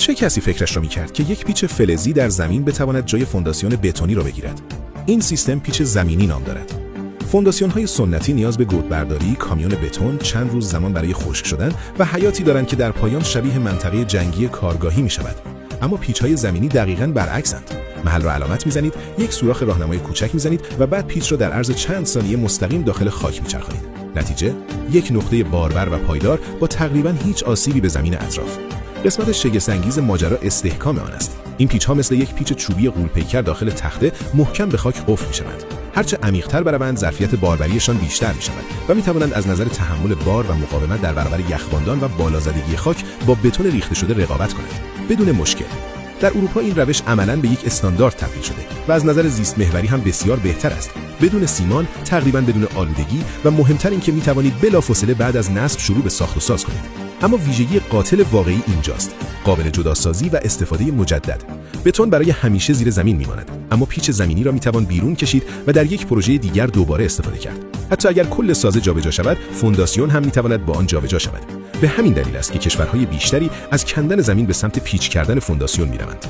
چه کسی فکرش را می‌کرد که یک پیچ فلزی در زمین بتواند جای فونداسیون بتونی را بگیرد؟ این سیستم پیچ زمینی نام دارد. فونداسیون‌های سنتی نیاز به گودبرداری، کامیون بتون، چند روز زمان برای خشک شدن و حیاتی دارند که در پایان شبیه منطقه جنگی کارگاهی می‌شود. اما پیچ‌های زمینی دقیقاً برعکسند. محل را علامت می‌زنید، یک سوراخ راهنمای کوچک می‌زنید و بعد پیچ را در عرض چند ثانیه مستقیم داخل خاک می‌چرخانید. نتیجه، یک نقطه باربر و پایدار با تقریباً هیچ آسیبی به زمین اطراف. قسمت شگفت‌انگیز ماجرا استحکام آن است. این پیچ‌ها مثل یک پیچ چوبی غول‌پیکر داخل تخته محکم به خاک قفل می‌شوند. هرچه عمیق‌تر بروند، ظرفیت باربریشان بیشتر می‌شود و می‌توانند از نظر تحمل بار و مقاومت در برابر یخبندان و بالازدگی خاک با بتون ریخته شده رقابت کنند بدون مشکل. در اروپا این روش عملاً به یک استاندارد تبدیل شده و از نظر زیست محوری هم بسیار بهتر است. بدون سیمان، تقریباً بدون آلودگی و مهمتر این که می‌توانید بلافاصله بعد از نصب شروع به ساخت و ساز کنید. اما ویژگی قاتل واقعی اینجاست: قابل جداسازی و استفاده مجدد. بتون برای همیشه زیر زمین میماند، اما پیچ زمینی را میتوان بیرون کشید و در یک پروژه دیگر دوباره استفاده کرد. حتی اگر کل سازه جابجا شود، فونداسیون هم میتواند با آن جابجا شود. به همین دلیل است که کشورهای بیشتری از کندن زمین به سمت پیچ کردن فونداسیون میروند.